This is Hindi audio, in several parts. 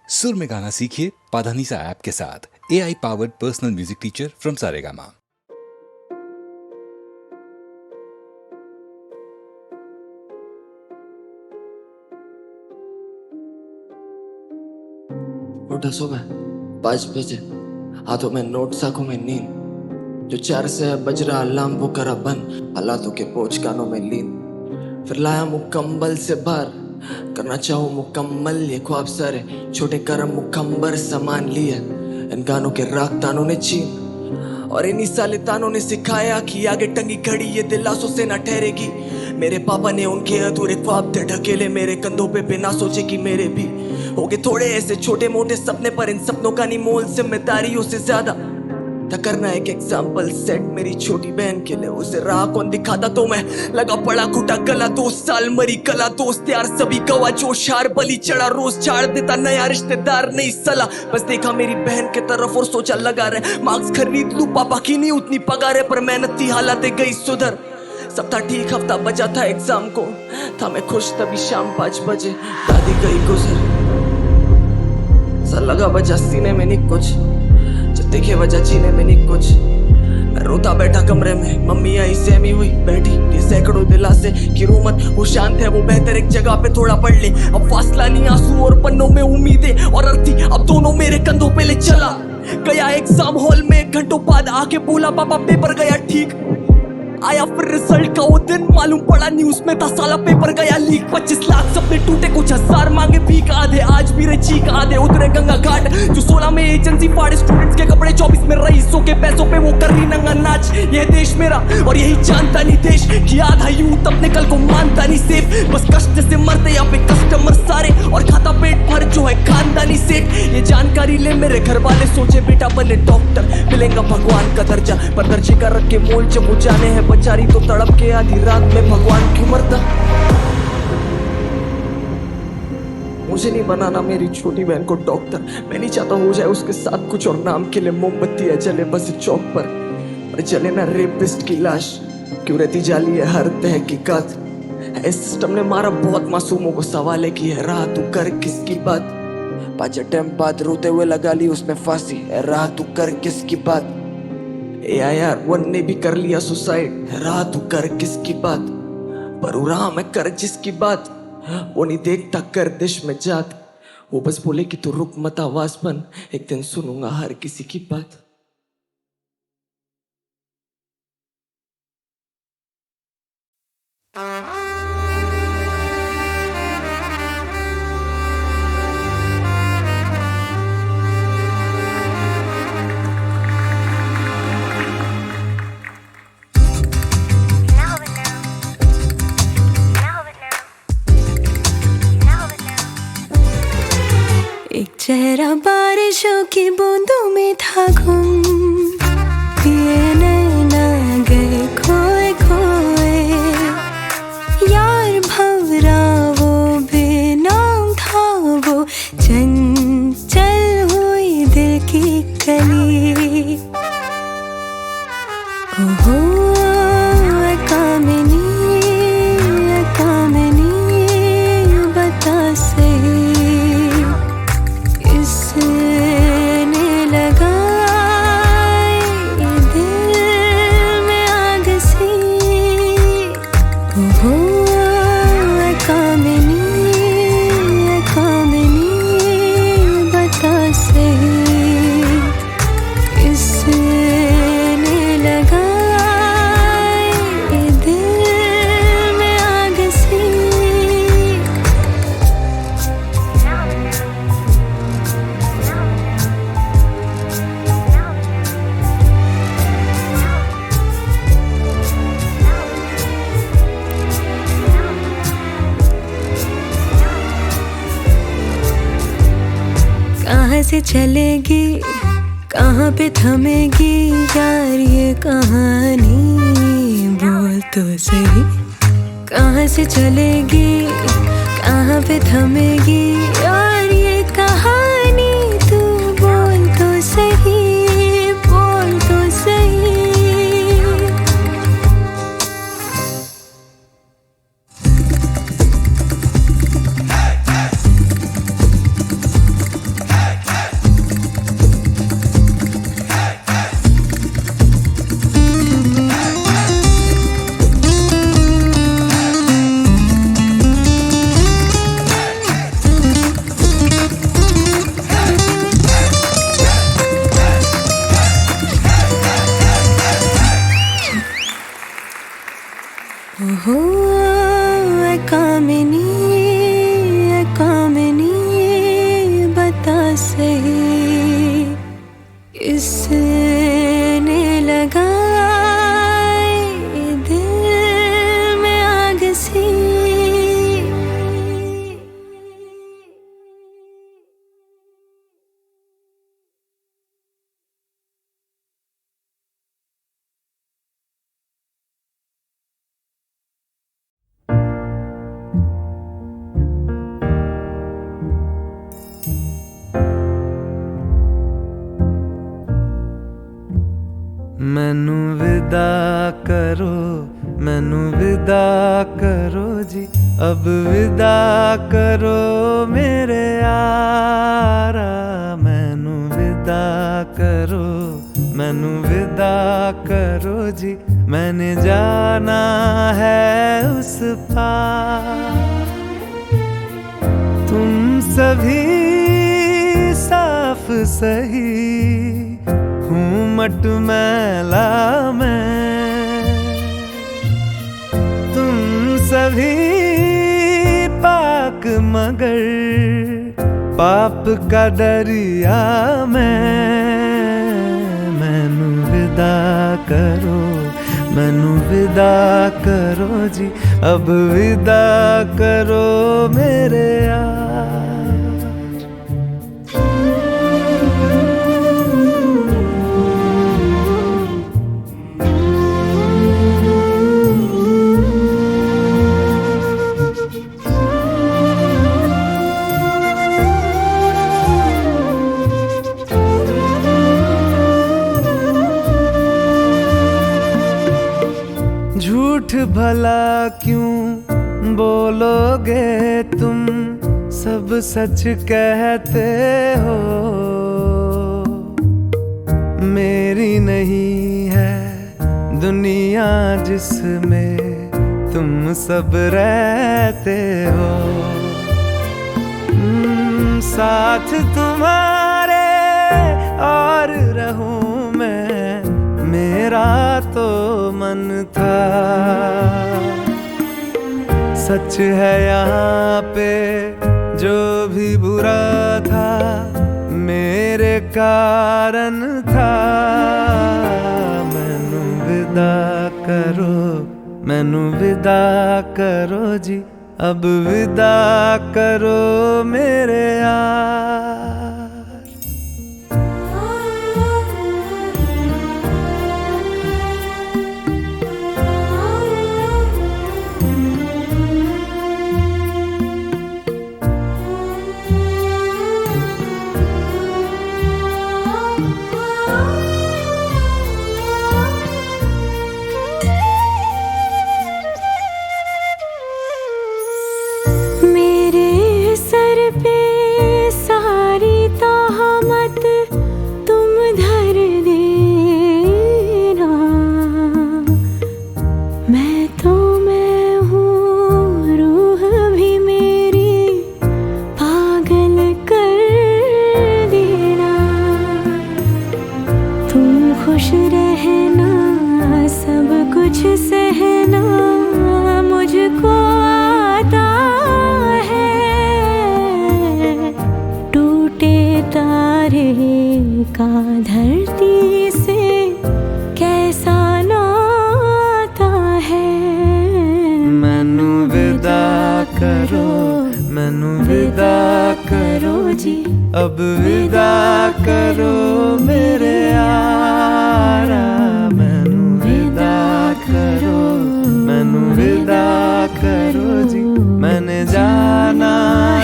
सुर में गाना सीखिए पाधानीसा ऐप के साथ। AI powered personal music teacher from Saregama. उठा सुबह 5 बजे, हाथों में नोट्स, आंखों में नींद। जो 4 से बज रहा अलार्म वो करा बंद, हालातों के बोझ कानों में लीन। फिर लाया मुकम्मल से बाहर, करना चाहूँ मुकम्मल ये ख्वाब सारे। छोटे करम मुकम्मल सामान लिए, इन गानों के राग तानों ने छीन। और इन्हीं साले तानों ने सिखाया कि आगे टंगी घड़ी ये दिलासों से ना ठहरेगी। मेरे पापा ने उनके अधूरे ख्वाब थे ढकेले मेरे कंधों पे, बिना सोचे कि मेरे भी होगे थोड़े ऐसे छोटे मोटे सपने। पर इन सपनों का नहीं मोल जिम्मेदारियों से ज्यादा था करना एक एग्जाम्पल सेट मेरी छोटी बहन के लिए। उसे राह कौन दिखाता, तो मैं लगा पड़ा घुटा गला। 2 साल मरी कला, दोस्त यार सभी गवा, जोश हार बलि चढ़ा, रोज छाड़ देता नया रिश्तेदार नहीं सला। बस देखा मेरी बहन के तरफ और सोचा लगा रहे मार्क्स खरीद लूं, पापा की नहीं उतनी पगार है। पर मेहनत थी हालातें गई सुधर, सब था ठीक, हफ्ता बचा था एग्जाम को। था मैं खुश तभी शाम 5 बजे दादी गई गुजर। सा लगा बजा सीने में नहीं कुछ, जब देखे वजह जीने में नहीं कुछ। मैं रोता बैठा कमरे में, मम्मी आई सहमी हुई बैठी। ये सैकड़ों दिलासे कि रो मत, वो शांत है, वो बेहतर एक जगह पे थोड़ा पढ़ ले। अब फासला नहीं आंसू और पन्नों में उम्मीदें और अर्थी, अब दोनों मेरे कंधों पे ले चला गया। एग्जाम हॉल में घंटों बाद आके बोला पापा पेपर गया ठीक। आया फिर रिजल्ट का वो दिन, मालूम पड़ा न्यूज में था साला पेपर गया लीक। 25 लाख सपने टूटे, कुछ हजार मांगे भीख, आधे आज भी रहे चीख, आधे उतरे गंगा घाट। जो 16 में एजेंसी फाड़े स्टूडेंट्स के कपड़े, 24 में रईसों के पैसों पे वो कर रही नंगा नाच। यह देश मेरा और यही जानता नहीं देश कि आधा यूथ अपने कल को मानता नहीं सेफ। बस कष्ट से मरते यहाँ पे कस्टमर सारे, और खाता पेट भर जो है खानदानी सेठ। ये जानकारी ले मेरे घर वाले, सोचे बेटा बने डॉक्टर, मिलेगा भगवान का दर्जा। पर दर्जे का रख के मोल जब वो जाने हैं बचारी, तो तड़प के आधी रात में भगवान क्यों मरता। मुझे नहीं बनाना मेरी छोटी बहन को डॉक्टर, मैं नहीं चाहता हो जाए उसके साथ कुछ और नाम के लिए मोमबत्तियां जले बस चौक पर जले ना रेपिस्ट की लाश। क्यों रहती जाली है हर तहकीकात, इस सिस्टम ने मारा बहुत मासूमों को। सवाल है कि है राह तू कर किसकी बात। 5 अटेम्प्ट बाद रोते हुए लगा ली उसमें फांसी, राह तू कर किसकी बात। यार वन ने भी कर लिया सुसाइड, राह तू कर किसकी बात। पर रहा मैं कर जिसकी बात, वो नहीं देखता कर देश में जात। वो बस बोले कि तू रुक मत आवाज बन, एक दिन सुनूंगा हर किसी की बात। एक चेहरा बारिशों की बूंदों में था गुम, पिए नैना गए खोए खोए। यार भंवरा वो बेनाम था, वो चंचल हुई दिल की कली। ओहो कामिनी कामिनी बता सही, किसने लगाई दिल में आग सी। ओहो कामिनी कामिनी बता सही, किसने लगाई दिल में आग सी। कहाँ से चलेगी, कहाँ पे थमेगी यार ये कहानी, बोल तो सही। कहाँ से चलेगी, कहाँ पे थमेगी यार ये कहानी, तू बोल तो सही, बोल तो सही। सही किसने लगाई दिल में आग सी। मैनू विदा करो, मैनू विदा करो जी, अब विदा करो मेरे यारा। मैनू विदा करो, मैनू विदा करो जी, मैंने जाना है उस पार। तुम सभी साफ सही हूँ मटमैला मैं, तुम सभी पाक मगर पाप का दरिया मैं। मैनू विदा करो, मैनू विदा करो जी, अब विदा करो मेरे यार। झूठ भला क्यों बोलोगे तुम, सब सच कहते हो। मेरी नहीं है दुनिया जिसमें तुम सब रहते हो। साथ तुम्हारे और रहूं मैं, मेरा तो मन था। सच है यहाँ पे जो भी बुरा था मेरे कारण था। मैनू विदा करो, मैनू विदा करो जी, अब विदा करो मेरे यार। खुश रहना, सब कुछ सहना मुझको आता है। टूटे तारे का धरती से कैसा नाता है। मैनू विदा करो, मैनू विदा करो जी, अब विदा करो मेरे यारा। मैनू विदा करो, मैनू विदा करो जी, मैंने जाना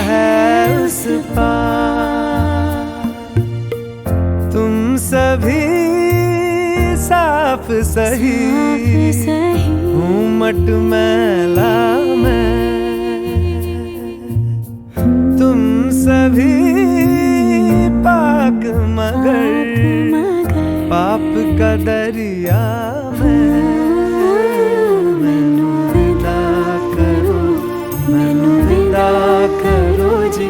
है उस पार। तुम सभी साफ सही हूँ मटमैला मैं, तुम सभी पाक मगर पाप का दरिया मैं। मैनू विदा करो, मैनू विदा करो जी,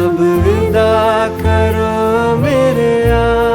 अब विदा करो मेरे यार।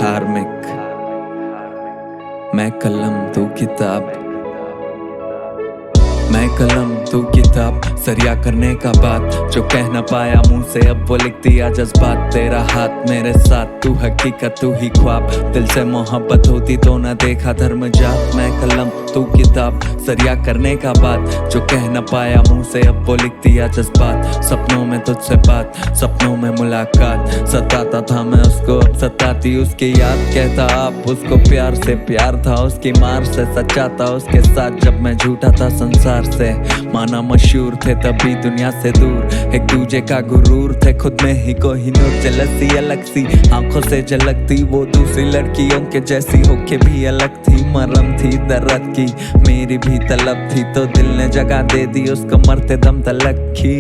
धार्मिक, मैं कलम तू किताब, मैं कलम तू किताब, सरिया करने का बात जो कह न पाया मुंह से अब वो लिख दिया जज्बात। तेरा हाथ मेरे साथ, तू हकीकत तू ही ख्वाब, दिल से मोहब्बत होती तो न देखा धर्म जात। मैं कलम तू किताब, सरिया करने का बात जो कह न पाया मुंह से अब वो लिख दिया जज्बात। सपनों में तुझसे बात, सपनों में मुलाकात, सताता था मैं उसको अब सताती उसकी याद। कहता आप उसको प्यार से प्यार था, उसकी मार से सच्चा था उसके साथ जब मैं झूठा था संसार से। माना मशहूर थे तभी दुनिया से दूर, एक दूजे का गुरूर थे खुद में ही कोहिनूर। जलसी अलग सी आंखों से झलकती, वो दूसरी लड़कियों के जैसी होके भी अलग थी। मरम थी दर्द की, मेरी भी तलब थी तो दिल ने जगह दे दी उसको मरते दम तलक की।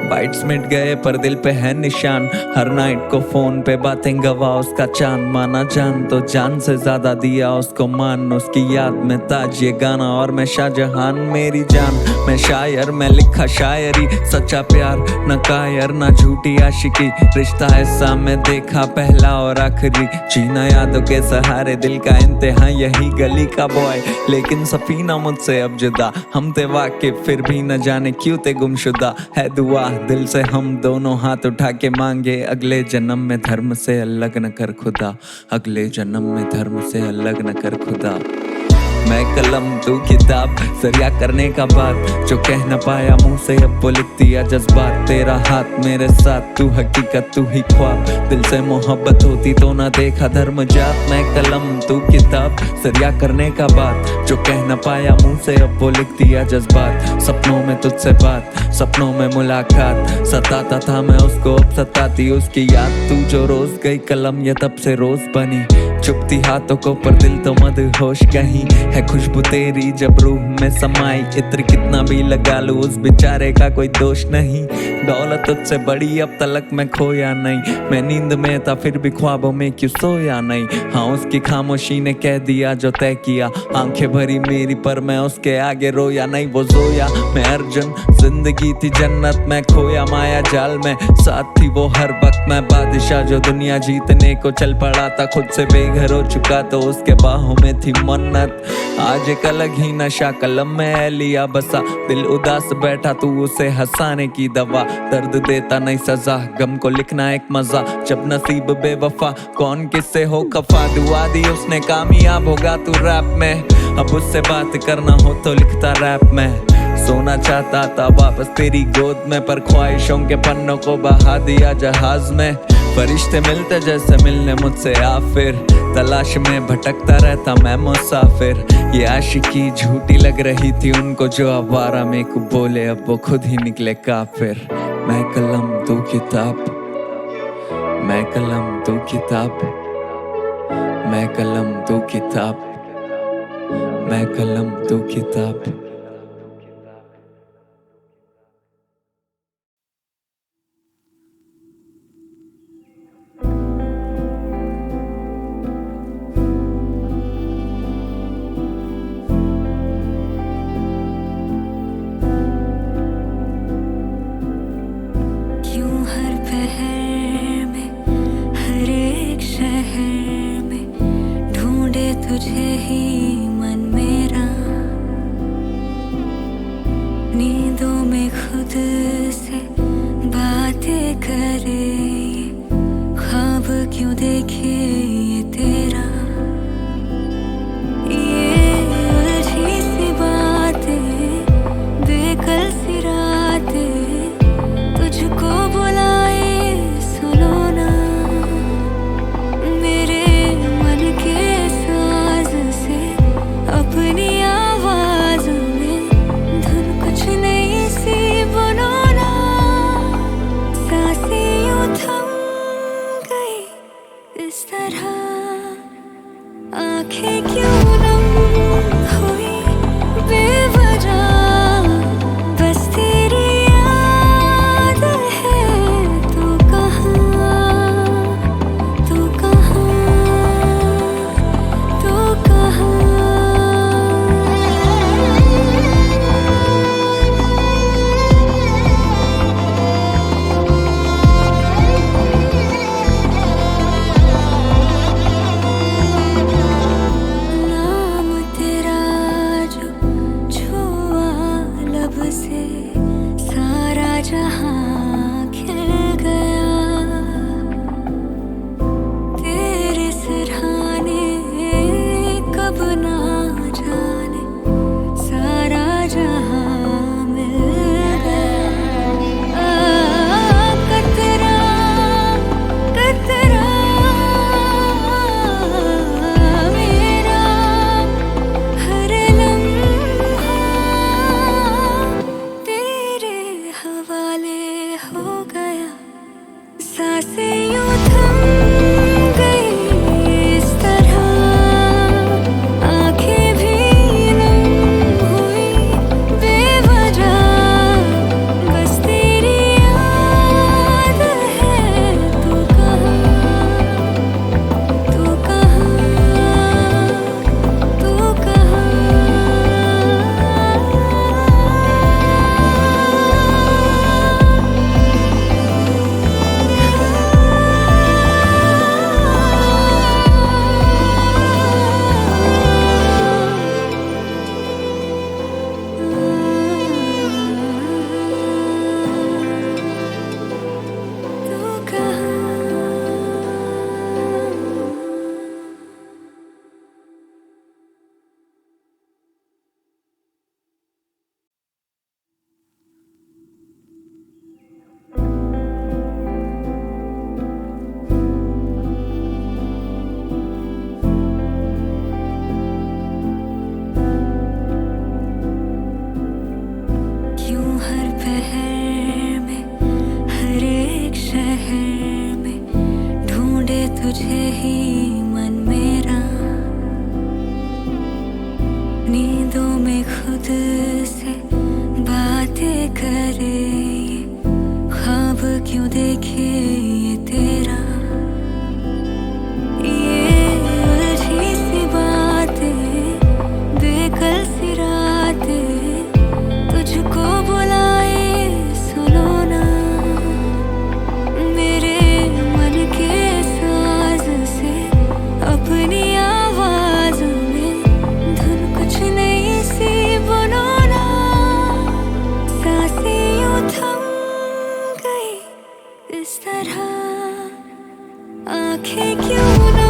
बाइट्स मिट गए पर दिल पे है निशान, हर नाइट को फोन पे बातें गवा उसका चांद। माना जान तो जान से ज्यादा दिया उसको मान, उसकी याद में ताज ये गाना और मैं शाहजहान। मेरी जान मैं शायर, मैं लिखा शायरी, सच्चा प्यार न कायर न झूठी आशिकी। रिश्ता ऐसा मैं देखा पहला और आखिरी, जीना यादों के सहारे दिल का इंतहा यही गली का बॉय। लेकिन सफीना मुझसे अब जुदा, हम थे वाकिफ फिर भी न जाने क्यों थे गुमशुदा। है दुआ दिल से हम दोनों हाथ उठा के मांगे, अगले जन्म में धर्म से अलग न कर खुदा, अगले जन्म में धर्म से अलग न कर खुदा। मैं कलम तू किताब, सरिया करने का बात जो कह न पाया मुंह से अब वो लिख दिया जज्बात। तेरा हाथ मेरे साथ, तू हकीकत तू ही ख्वाब, दिल से मोहब्बत होती तो ना देखा धर्म जात। मैं कलम तू किताब, सरिया करने का बात जो कह न पाया मुंह से अब वो लिख दिया जज्बात। सपनों में तुझसे बात, सपनों में मुलाकात, सताता था मैं उसको अब सताती उसकी याद। तू जो रोज गई कलम ये तब से रोज बनी, चुपती हाथों को पर दिल तो मदहोश कहीं। है खुशबू तेरी जब रूह में समाई, इत्र कितना भी लगा लूं उस बेचारे का कोई दोष नहीं। दौलत तुझसे बड़ी अब तलक मैं खोया नहीं, मैं नींद में था फिर भी ख्वाबों में क्यों सोया नहीं। हाँ उसकी खामोशी ने कह दिया जो तय किया, आंखें भरी मेरी पर मैं उसके आगे रोया नहीं। वो जोया मैं अर्जुन, जिंदगी थी जन्नत मैं खोया माया जाल में। साथ थी वो हर वक्त मैं बादशाह जो दुनिया जीतने को चल पड़ा था, खुद से बेघर हो चुका तो उसके बाहों में थी मन्नत। आज एक अलग ही नशा कलम में लिया बसा, दिल उदास बैठा तू उसे हंसाने की दवा। दर्द देता नहीं सजा, गम को लिखना एक मजा, जब नसीब बेवफा कौन किससे हो खफा। दुआ दी उसने कामयाब होगा तू रैप में, अब उससे बात करना हो तो लिखता रैप में। सोना चाहता था वापस तेरी गोद में, पर ख्वाहिशों के पन्नों को बहा दिया जहाज में। फरिश्ते मिलते जैसे मिलने मुझसे आ फिर, तलाश में भटकता रहता मैं मुसाफिर। ये आशिकी झूठी लग रही थी उनको जो आवारा में को बोले, अब वो खुद ही निकले काफिर। मैं कलम तू किताब, मैं कलम तू किताब, मैं कलम तू किताब, मैं कलम तू किताब। तुझे ही मन मेरा, नींदों में खुद से बातें करे, ख्वाब क्यों देखे ये तेरा। ये उलझी सी बातें, बेकल सी रातें, तुझको बुलाए सुनो ना। मेरे मन के अपनी आवाज में धुन कुछ नई सी बनो ना। सांसें यूं थम गई इस तरह, आंखें क्यों नम हुई बेवजह। बस तेरी याद है, तू कहाँ, तू कहाँ, तू कहाँ। तुझे ही मन मेरा, नींदों में खुद से बातें करे, ख्वाब क्यों देखे ये तेरा, ये उलझी सी बातें, बेकल सी रातें, तुझको बुलाए सुनो ना, मेरे मन के साज से अपनी आवाज में धुन कुछ नई सी बनो ना, सांसें यूं थम गई इस तरह, आंखें क्यों ना